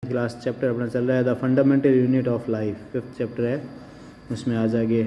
Class chapter अपना चल रहा है the fundamental unit of life, 5th chapter है, उसमें आज आगे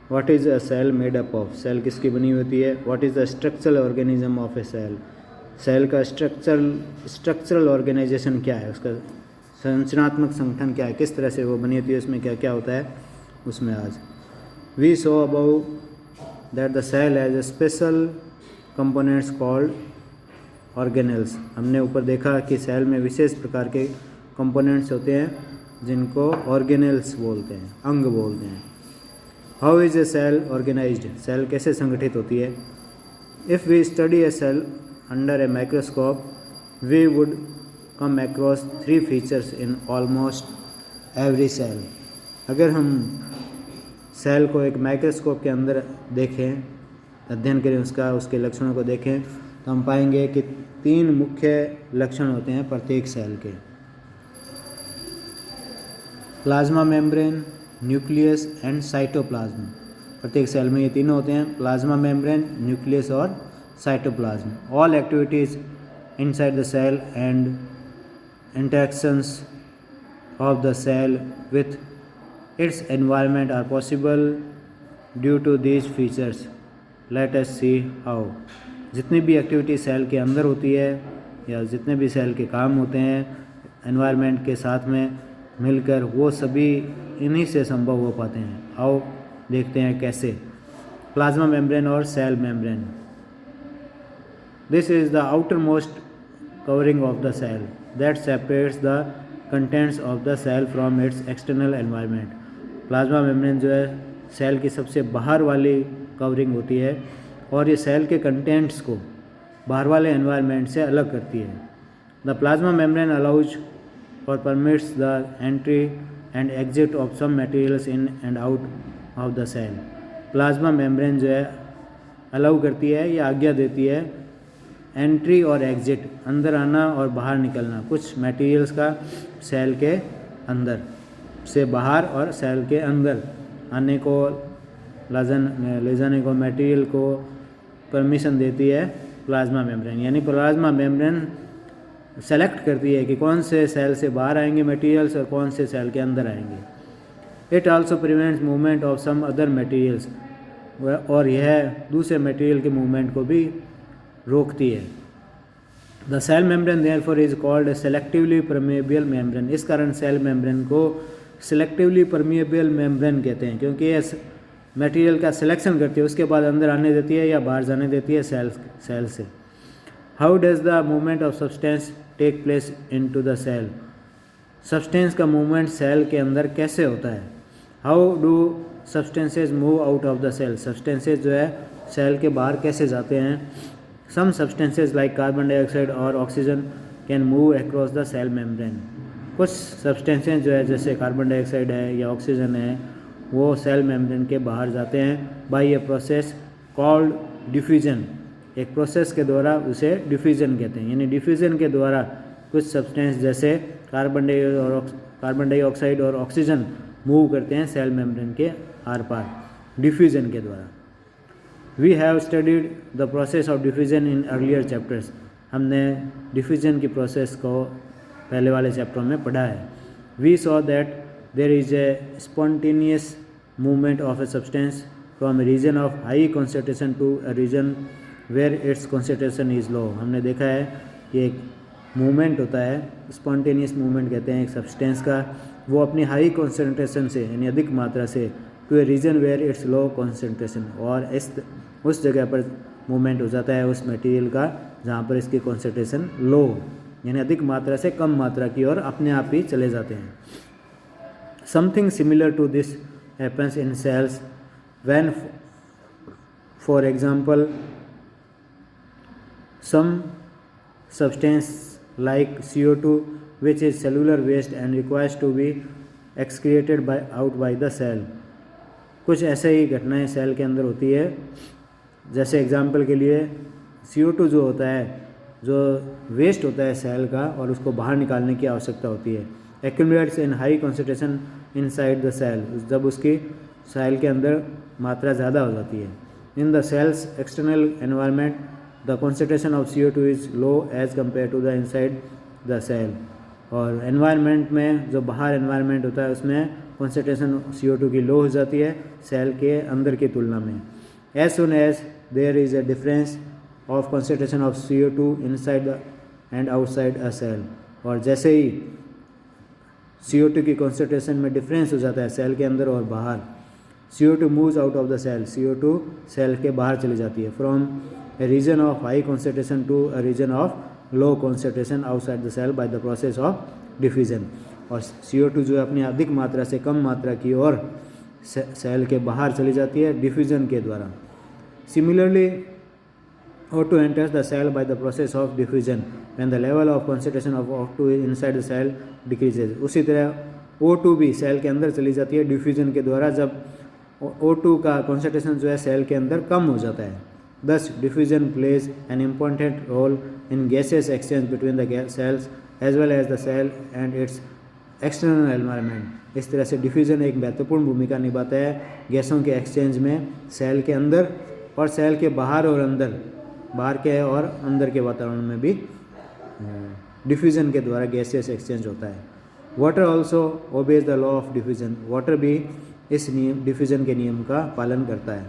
what is a cell made up of, cell किसकी बनी होती है। What is the structural organism of a cell, cell का स्ट्रक्चरल ऑर्गेनाइजेशन क्या है, उसका संरचनात्मक संगठन क्या है, किस तरह से वो बनी होती है, उसमें क्या क्या होता है, उसमें आज we saw about that the cell has a special components called organelles. हमने ऊपर देखा कि सेल में विशेष प्रकार के कंपोनेंट्स होते हैं जिनको ऑर्गेनेल्स बोलते हैं, अंग बोलते हैं। How is a cell organised, cell कैसे संगठित होती है। If we study a cell under a microscope we would come across 3 features in almost every cell. अगर हम सेल को एक माइक्रोस्कोप के अंदर देखें, अध्ययन करें उसके लक्षणों को देखें, तो हम पाएंगे कि 3 मुख्य लक्षण होते हैं प्रत्येक सेल के। Plasma membrane, nucleus and cytoplasm. प्रत्येक सेल में ये तीनों होते हैं, प्लाज्मा मेम्ब्रेन, न्यूक्लियस और cytoplasm. All activities inside the cell and interactions of the cell with its environment are possible due to these features. Let us see how. जितनी भी activity cell के अंदर होती है या जितने भी सेल के काम होते हैं एनवायरनमेंट के साथ में मिलकर, वो सभी इन्हीं से संभव हो पाते हैं। आओ देखते हैं कैसे। प्लाज्मा मेम्ब्रेन और cell membrane. This is the outermost covering of the cell that separates the contents of the cell from its external environment. Plasma membrane जो है सेल की सबसे बाहर वाली कवरिंग होती है और ये सेल के कंटेंट्स को बाहर वाले एनवायरनमेंट से अलग करती है। द प्लाज्मा मेम्ब्रेन अलाउज और permits the entry and exit of some materials in and out of the cell. Plasma membrane जो है अलाउ करती है या आज्ञा देती है एंट्री और एग्जिट, अंदर आना और बाहर निकलना कुछ मटेरियल्स का सेल के अंदर से बाहर और सेल के अंदर आने को, ले जाने को, मटेरियल को परमिशन देती है प्लाज्मा मेम्ब्रेन। यानी प्लाज्मा मेम्ब्रेन सेलेक्ट करती है कि कौन से सेल से बाहर आएंगे मटेरियल्स और कौन से सेल के अंदर आएंगे। It also prevents movement of some other materials, और यह दूसरे मटेरियल के मूवमेंट को भी रोकती है। The cell membrane therefore is called a selectively permeable membrane. इस कारण सेल मेम्ब्रेन को सेलेक्टिवली परमेबल मेम्ब्रेन कहते हैं, क्योंकि यह मटेरियल का सिलेक्शन करती है, उसके बाद अंदर आने देती है या बाहर जाने देती है सेल से। How does the movement of substance take place into the cell. Substance का मूवमेंट सेल के अंदर कैसे होता है। How do substances move out of the cell. Substances जो है सेल के बाहर कैसे जाते हैं। Some substances like carbon dioxide और oxygen can move across the cell membrane. कुछ सब्सटेंसेज जो है जैसे कार्बन डाइऑक्साइड है या ऑक्सीजन है, वो सेल मेम्ब्रेन के बाहर जाते हैं by a process called diffusion. एक प्रोसेस के द्वारा उसे डिफ्यूजन कहते हैं। यानी डिफ्यूजन के द्वारा कुछ सब्सटेंस जैसे कार्बन डाइऑक्साइड और ऑक्सीजन मूव करते हैं सेल मेम्ब्रेन के आर पार डिफ्यूजन के द्वारा। We have studied the process of diffusion in earlier chapters. हमने डिफ्यूजन की प्रोसेस को पहले वाले चैप्टर में पढ़ा है। We saw that there is a spontaneous movement of a substance from a region of high concentration to a region where its concentration is low। हमने देखा है कि एक मूवमेंट होता है, स्पॉन्टेनियस मूवमेंट कहते हैं एक सब्सटेंस का, वो अपनी हाई कॉन्सेंट्रेशन से यानी अधिक मात्रा से to a region where its low concentration, और उस जगह पर मूवमेंट हो जाता है उस मटेरियल का जहाँ पर इसकी कॉन्सेंट्रेशन लो यानी अधिक मात्रा से कम मात्रा की ओर अपने आप ही चले जाते हैं। Something similar to this happens in cells when, for example, some substance like CO2, which is cellular waste and requires to be excreted out by the cell। कुछ ऐसे ही घटनाएं सेल के अंदर होती है, जैसे एग्जाम्पल के लिए CO2 जो होता है, जो वेस्ट होता है सेल का और उसको बाहर निकालने की आवश्यकता होती है। Accumulates in high concentration inside the cell, जब उसकी सेल के अंदर मात्रा ज़्यादा हो जाती है। In the cells external environment the concentration of CO2 is low as compare to the inside the cell. और एनवायरनमेंट में जो बाहर एनवायरनमेंट होता है उसमें कॉन्सेंट्रेशन CO2 की लो हो जाती है सेल के अंदर की तुलना में। As soon as there is a difference of concentration of CO2 inside and outside a cell, और जैसे ही CO2 की कॉन्सेंट्रेशन में डिफरेंस हो जाता है सेल के अंदर और बाहर, CO2 moves out of the cell, CO2 cell के बाहर चली जाती है from a region of high concentration to a region of low concentration outside the cell by the process of diffusion. और CO2 जो है अपनी अधिक मात्रा से कम मात्रा की ओर सेल के बाहर चली जाती है डिफ्यूजन के द्वारा। Similarly O2 enters the cell by the process of diffusion when the level of concentration of O2 inside the cell decreases। उसी तरह O2 भी सेल के अंदर चली जाती है डिफ्यूजन के द्वारा जब O2 का कॉन्सेंट्रेशन जो है सेल के अंदर कम हो जाता है। Thus diffusion plays an important role in gaseous exchange between the cells as well as the cell and its external environment। इस तरह से डिफ्यूजन एक महत्वपूर्ण भूमिका निभाता है गैसों के एक्सचेंज में सेल के अंदर और सेल के बाहर और अंदर, बाहर के और अंदर के वातावरण में भी डिफ्यूजन के द्वारा गैसियस एक्सचेंज होता है। Water also obeys the law of diffusion. Water भी इस नियम डिफ्यूजन के नियम का पालन करता है।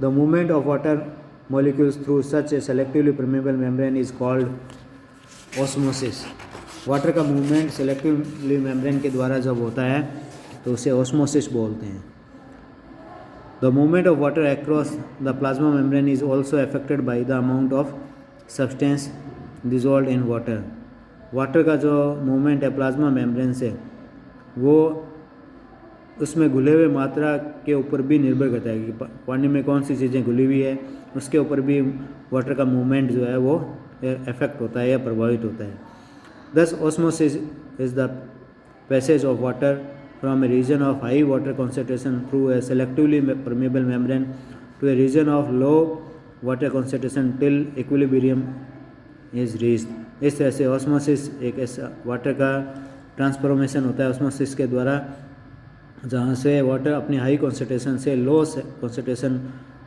The movement of water molecules through such A selectively permeable membrane is called osmosis. Water का मूवमेंट सेलेक्टिवली मेम्ब्रेन के द्वारा जब होता है तो उसे ऑस्मोसिस बोलते हैं। The movement of water across the plasma membrane is also affected by the amount of substance dissolved in water। Water का जो मूवमेंट है प्लाज्मा मेम्ब्रेन से वो उसमें घुले हुए मात्रा के ऊपर भी निर्भर करता है कि पानी में कौन सी चीज़ें घुली हुई है, उसके ऊपर भी वाटर का मूवमेंट जो है वो इफेक्ट होता है या प्रभावित होता है। Thus osmosis is the passage of water from a region of high water concentration through a selectively permeable membrane to a region of low water concentration till equilibrium is reached। इस तरह से osmosis एक ऐसा water का transformation होता है osmosis के द्वारा, जहाँ से वाटर अपनी हाई कॉन्सेंट्रेशन से लो कॉन्सेंट्रेशन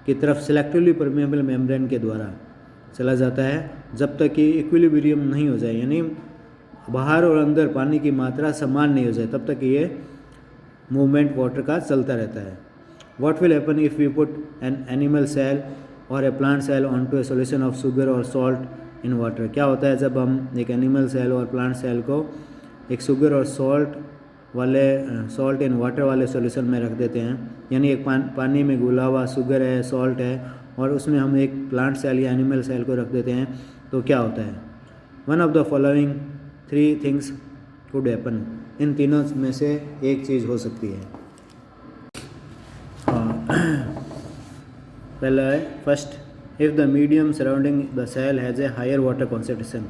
की तरफ सेलेक्टिवली परमेबल मेम्ब्रेन के द्वारा चला जाता है जब तक कि इक्विलिब्रियम नहीं हो जाए, यानी बाहर और अंदर पानी की मात्रा समान नहीं हो जाए तब तक ये मूवमेंट वाटर का चलता रहता है। What will happen if we put an animal cell और a plant cell on to a solution of sugar और सॉल्ट इन वाटर। क्या होता है जब हम एक एनिमल सेल और प्लांट सेल को एक शुगर और सॉल्ट इन वाटर वाले सोल्यूशन में रख देते हैं, यानी एक पानी में घुला हुआ शुगर है, सॉल्ट है और उसमें हम एक प्लांट सेल या एनिमल सेल को रख देते हैं, तो क्या होता है? One of the following 3 things could happen. इन तीनों में से एक चीज़ हो सकती है। पहला है first, if the medium surrounding the cell has a higher water concentration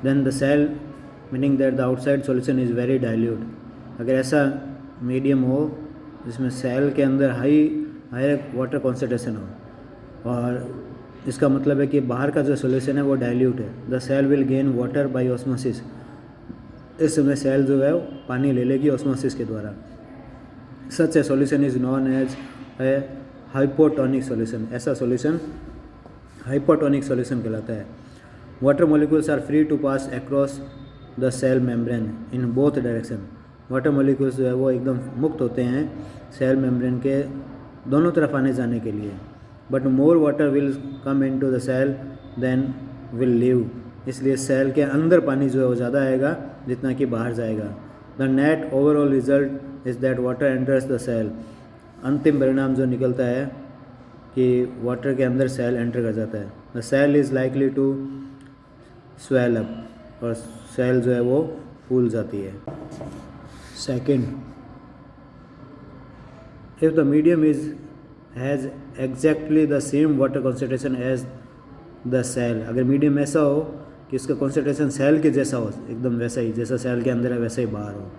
than the cell, meaning that the outside solution is very dilute. अगर ऐसा मीडियम हो जिसमें सेल के अंदर हायर वाटर कॉन्सेंट्रेशन हो और इसका मतलब है कि बाहर का जो सॉल्यूशन है वो डाइल्यूट है, the cell will gain water by osmosis. इस समय सेल जो है पानी ले लेगी ऑस्मोसिस के द्वारा। Such a solution is known as a hypotonic solution. ऐसा सॉल्यूशन हाइपोटोनिक सॉल्यूशन कहलाता है। Water molecules are free to pass across the cell membrane in both direction. Water molecules जो है वो एकदम मुक्त होते हैं सेल मेम्ब्रेन के दोनों तरफ आने जाने के लिए। But more water will come into the cell than will leave. इसलिए सेल के अंदर पानी जो है वो ज़्यादा आएगा जितना कि बाहर जाएगा। The net overall result is that water enters the cell. अंतिम परिणाम जो निकलता है कि वाटर के अंदर सेल एंटर कर जाता है। The cell is likely to swell up, और सेल जो है वो फूल जाती है। Second, if the medium has exactly the same water concentration as the cell. अगर मीडियम ऐसा हो कि इसका कॉन्सेंट्रेशन सेल के जैसा हो, एकदम वैसा ही जैसा सेल के अंदर है वैसा ही बाहर हो,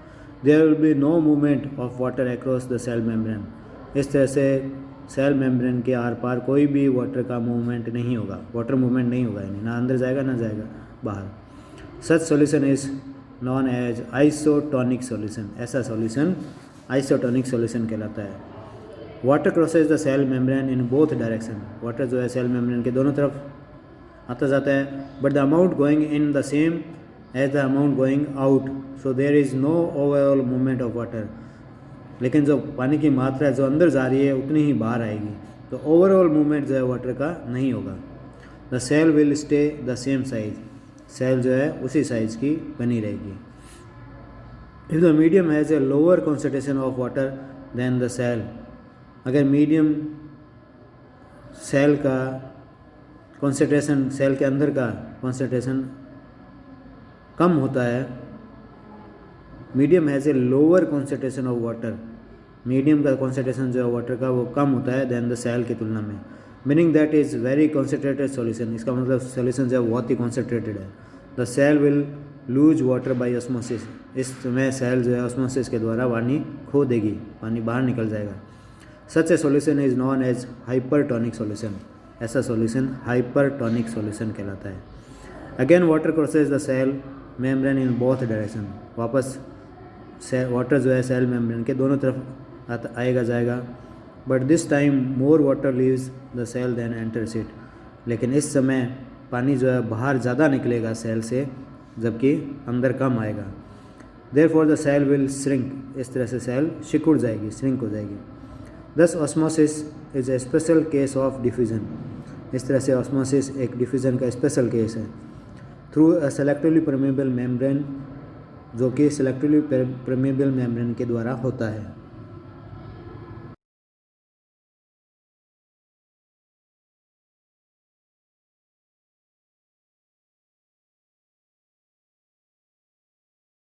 there will be no movement of water across the cell membrane. इस तरह से सेल मेम्ब्रेन के आर पार कोई भी वाटर का मूवमेंट नहीं होगा, वाटर मूवमेंट नहीं होगा, यानी ना अंदर जाएगा ना जाएगा बाहर। Such solution is known as isotonic solution. ऐसा सॉल्यूशन आइसोटोनिक सॉल्यूशन कहलाता है। Water crosses the cell membrane in both direction. Water जो है सेल मेम्ब्रेन के दोनों तरफ आता जाता है, but the amount going in the same as the amount going out, so there is no overall movement of water. लेकिन जो पानी की मात्रा जो अंदर जा रही है उतनी ही बाहर आएगी, तो ओवरऑल मूवमेंट जो है वाटर का नहीं होगा। The cell will stay the same size, cell जो है उसी साइज़ की बनी रहेगी। If the medium has a lower concentration of water than the cell, अगर मीडियम सेल का कॉन्सेंट्रेशन, सेल के अंदर का कॉन्सेंट्रेशन कम होता है, medium has a lower concentration of water, medium का कॉन्सेंट्रेशन जो है वाटर का वो कम होता है देन द सेल की तुलना में, meaning that is very concentrated solution, इसका मतलब सॉल्यूशन जो है बहुत ही कॉन्सेंट्रेटेड है। The cell will lose water by osmosis, इस समय सेल जो है ऑस्मोसिस के द्वारा पानी खो देगी, पानी बाहर निकल जाएगा। Such a solution is known as hypertonic solution, ऐसा सॉल्यूशन हाइपरटोनिक सॉल्यूशन कहलाता है। Again water crosses the cell membrane in both direction, वापस वाटर जो है सेल मेम्ब्रेन के दोनों तरफ आएगा जाएगा, but this time more water leaves the cell than enters it, लेकिन इस समय पानी जो है बाहर ज़्यादा निकलेगा सेल से, जबकि अंदर कम आएगा। Therefore the cell will shrink, इस तरह से सेल सिकुड़ जाएगी, श्रिंक हो जाएगी। दस osmosis is a special case of diffusion, इस तरह से ऑस्मोसिस एक डिफ्यूजन का स्पेशल केस है। Through a selectively permeable membrane, जो कि सेलेक्टिवली परमेबल मेम्ब्रेन के द्वारा होता है।